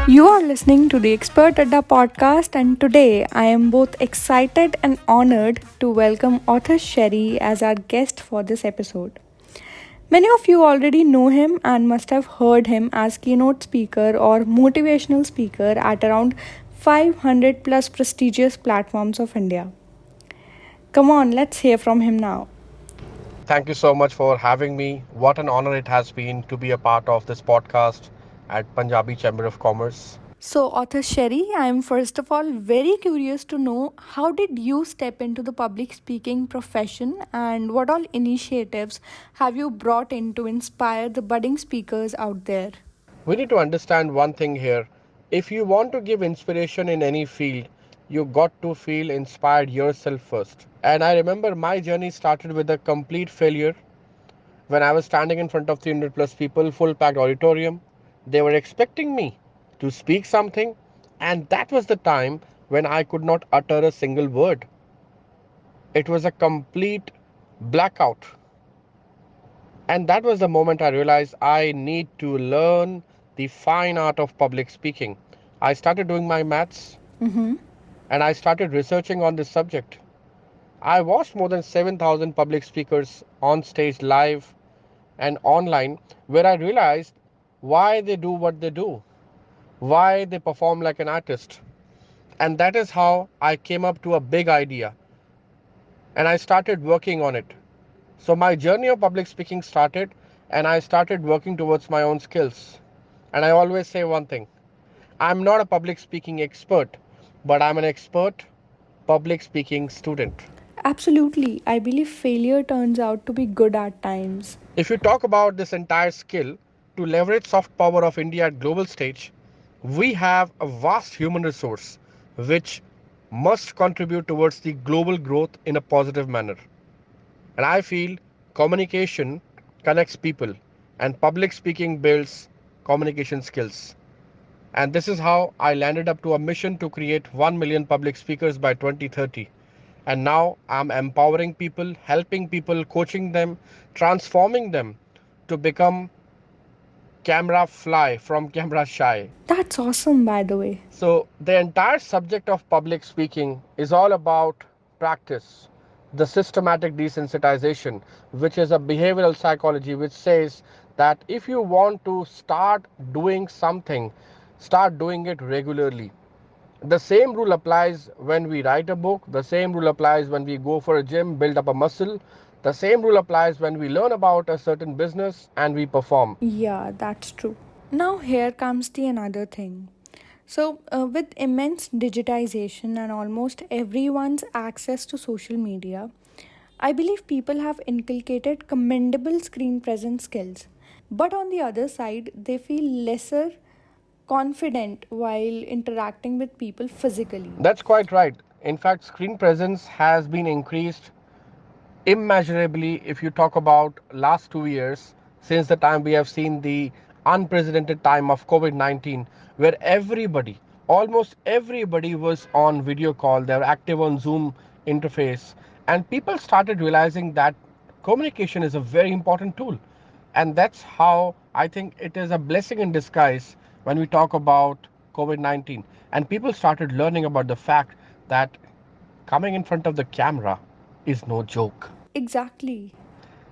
You are listening to the Expert Adda podcast, and today I am both excited and honored to welcome author Sherry as our guest for this episode. Many of you already know him and must have heard him as keynote speaker or motivational speaker at around 500 plus prestigious platforms of India. Come on, let's hear from him now. Thank you so much for having me. What an honor it has been to be a part of this podcast at Punjabi Chamber of Commerce. So, author Sherry, I am first of all very curious to know how did you step into the public speaking profession and what all initiatives have you brought in to inspire the budding speakers out there? We need to understand one thing here. If you want to give inspiration in any field, you got to feel inspired yourself first. And I remember my journey started with a complete failure when I was standing in front of 300 plus people, full packed auditorium. They were expecting me to speak something, and that was the time when I could not utter a single word. It was a complete blackout. And that was the moment I realized I need to learn the fine art of public speaking. I started doing my maths Mm-hmm. and I started researching on this subject. I watched more than 7,000 public speakers on stage live and online where I realized why they do what they do, why they perform like an artist. And that is how I came up to a big idea and I started working on it. So my journey of public speaking started and I started working towards my own skills. And I always say one thing. I'm not a public speaking expert, but I'm an expert public speaking student. Absolutely. I believe failure turns out to be good at times. If you talk about this entire skill to leverage soft power of India at global stage, we have a vast human resource which must contribute towards the global growth in a positive manner. And I feel communication connects people and public speaking builds communication skills. And this is how I landed up to a mission to create 1 million public speakers by 2030. And now I'm empowering people, helping people, coaching them, transforming them to become camera fly from camera shy. That's awesome, by the way. So, the entire subject of public speaking is all about practice, the systematic desensitization, which is a behavioral psychology which says that if you want to start doing something, start doing it regularly. The same rule applies when we write a book, the same rule applies when we go for a gym, build up a muscle, the same rule applies when we learn about a certain business and we perform. Yeah, that's true. Now, here comes the another thing. So, with immense digitization and almost everyone's access to social media, I believe people have inculcated commendable screen presence skills. But on the other side, they feel lesser confident while interacting with people physically. That's quite right. In fact, screen presence has been increased immeasurably if you talk about last 2 years since the time we have seen the unprecedented time of COVID-19 where everybody, almost everybody was on video call, they were active on Zoom interface and people started realizing that communication is a very important tool. And that's how I think it is a blessing in disguise when we talk about COVID-19 and people started learning about the fact that coming in front of the camera is no joke. Exactly.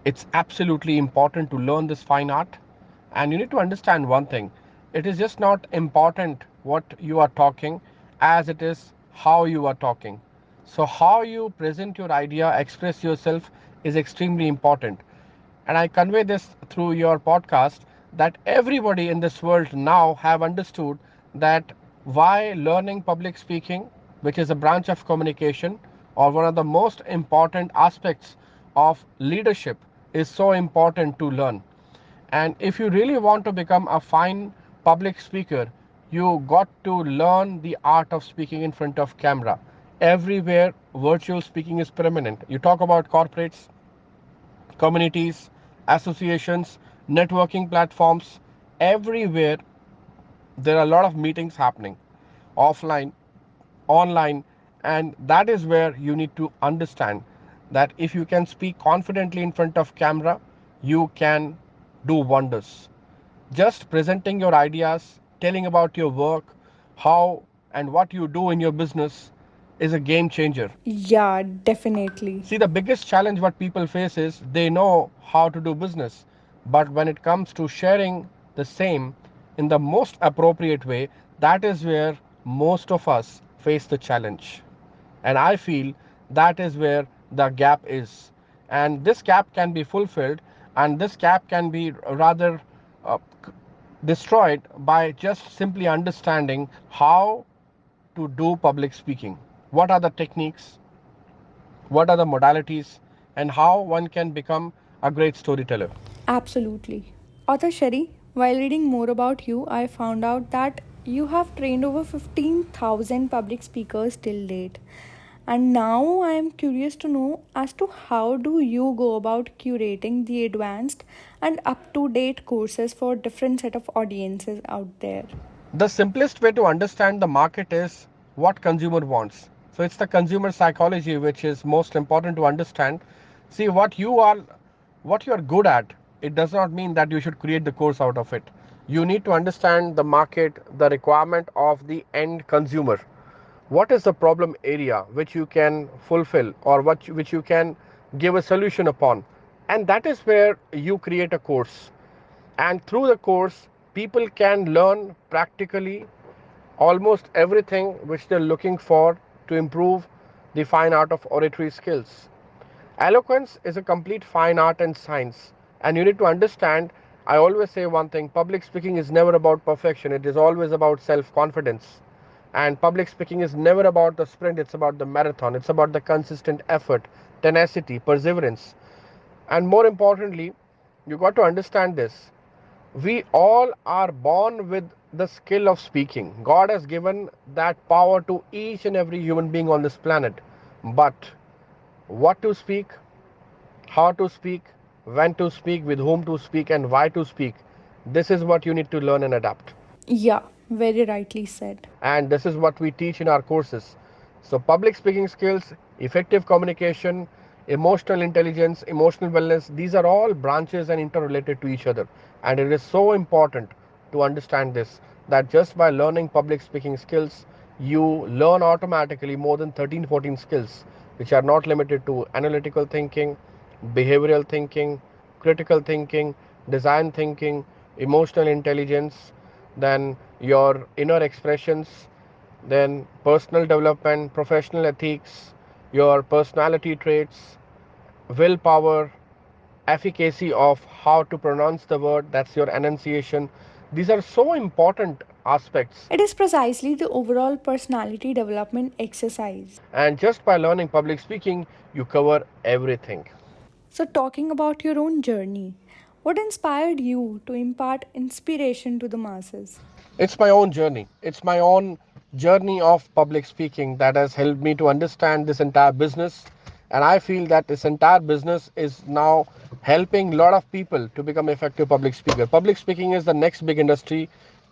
It's absolutely important to learn this fine art. And you need to understand one thing. It is just not important what you are talking as it is how you are talking. So how you present your idea, express yourself is extremely important. And I convey this through your podcast that everybody in this world now have understood that why learning public speaking, which is a branch of communication or one of the most important aspects of leadership, is so important to learn. And if you really want to become a fine public speaker, you got to learn the art of speaking in front of camera. Everywhere virtual speaking is permanent. You talk about corporates, communities, associations, networking platforms, everywhere there are a lot of meetings happening offline, online, and that is where you need to understand that if you can speak confidently in front of camera, you can do wonders. Just presenting your ideas telling about your work, how and what you do in your business is a game changer. Yeah, definitely. See, the biggest challenge what people face is they know how to do business, but when it comes to sharing the same in the most appropriate way, that is where most of us face the challenge. And I feel that is where the gap is. And this gap can be fulfilled, and this gap can be rather uh, destroyed by just simply understanding how to do public speaking. What are the techniques? What are the modalities? And how one can become a great storyteller? Absolutely. Author Sherry, while reading more about you, I found out that you have trained over 15,000 public speakers till date. And now I am curious to know as to how do you go about curating the advanced and up to date courses for different set of audiences out there. The simplest way to understand the market is what consumer wants. So it's the consumer psychology which is most important to understand. See, what you are good at, it does not mean that you should create the course out of it. You need to understand the market, the requirement of the end consumer. What is the problem area which you can fulfill, or which you can give a solution upon, and that is where you create a course. And through the course, people can learn practically almost everything which they're looking for to improve the fine art of oratory skills. Eloquence is a complete fine art and science, and you need to understand. I always say one thing: public speaking is never about perfection, it is always about self confidence. And public speaking is never about the sprint, it's about the marathon, it's about the consistent effort, tenacity, perseverance. And more importantly, you got to understand this: we all are born with the skill of speaking. God has given that power to each and every human being on this planet. But what to speak, how to speak, when to speak, with whom to speak, and why to speak, this is what you need to learn and adapt. Yeah, very rightly said. And this is what we teach in our courses. So, public speaking skills, effective communication, emotional intelligence, emotional wellness, these are all branches and interrelated to each other. And it is so important to understand this, that just by learning public speaking skills, you learn automatically more than 13, 14 skills, which are not limited to analytical thinking, behavioral thinking, critical thinking, design thinking, emotional intelligence, then your inner expressions, then personal development, professional ethics, your personality traits, willpower, efficacy of how to pronounce the word, that's your enunciation. These are so important aspects. It is precisely the overall personality development exercise. And just by learning public speaking, you cover everything. So, talking about your own journey, what inspired you to impart inspiration to the masses? It's my own journey. It's my own journey of public speaking that has helped me to understand this entire business. And I feel that this entire business is now helping a lot of people to become effective public speaker. Public speaking is the next big industry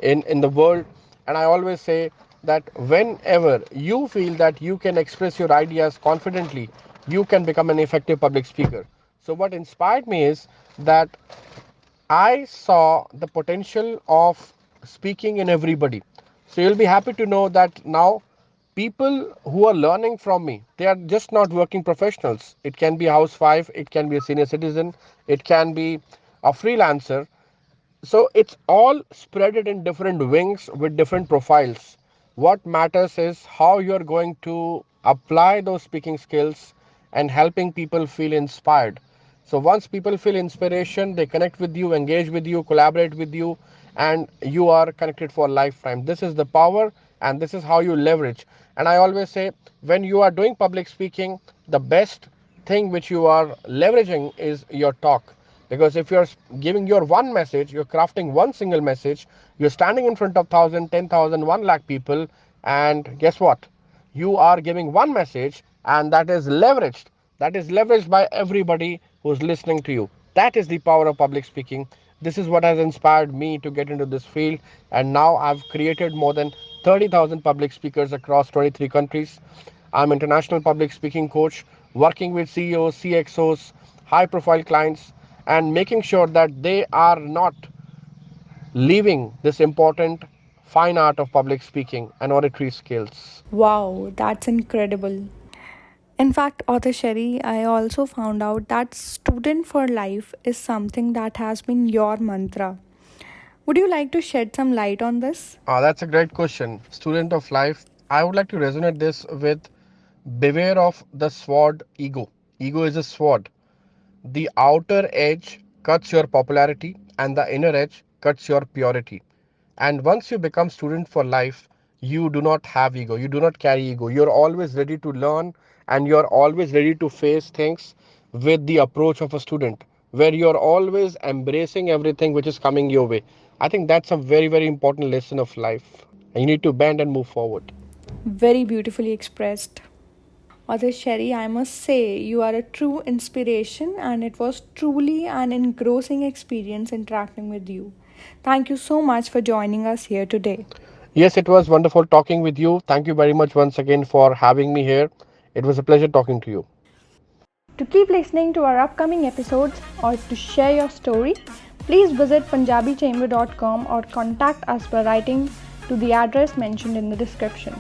in the world. And I always say that whenever you feel that you can express your ideas confidently, you can become an effective public speaker. So what inspired me is that I saw the potential of speaking in everybody. So you'll be happy to know that now people who are learning from me, they are just not working professionals. It can be a housewife, it can be a senior citizen, it can be a freelancer. So it's all spreaded in different wings with different profiles. What matters is how you're going to apply those speaking skills and helping people feel inspired. So once people feel inspiration, they connect with you, engage with you, collaborate with you, and you are connected for a lifetime. This is the power, and this is how you leverage. And I always say, when you are doing public speaking, the best thing which you are leveraging is your talk. Because if you're giving your one message, you're crafting one single message, you're standing in front of 1,000, 10,000, 1 lakh people, and guess what? You are giving one message, and that is leveraged. That is leveraged by everybody who's listening to you. That is the power of public speaking. This is what has inspired me to get into this field, and now I've created more than 30,000 public speakers across 23 countries. I'm international public speaking coach, working with CEOs, CXOs, high profile clients, and making sure that they are not leaving this important fine art of public speaking, and oratory skills. Wow, that's incredible. In fact, author Sherry, I also found out that student for life is something that has been your mantra. Would you like to shed some light on this? That's a great question. Student of life, I would like to resonate this with beware of the sword ego. Ego is a sword. The outer edge cuts your popularity, and the inner edge cuts your purity. And once you become student for life, you do not have ego. You do not carry ego. You're always ready to learn, and you're always ready to face things with the approach of a student, where you're always embracing everything which is coming your way. I think that's a very, very important lesson of life. And you need to bend and move forward. Very beautifully expressed. Author Sherry, I must say, you are a true inspiration, and it was truly an engrossing experience interacting with you. Thank you so much for joining us here today. Yes, it was wonderful talking with you. Thank you very much once again for having me here. It was a pleasure talking to you. To keep listening to our upcoming episodes or to share your story, please visit punjabichamber.com or contact us by writing to the address mentioned in the description.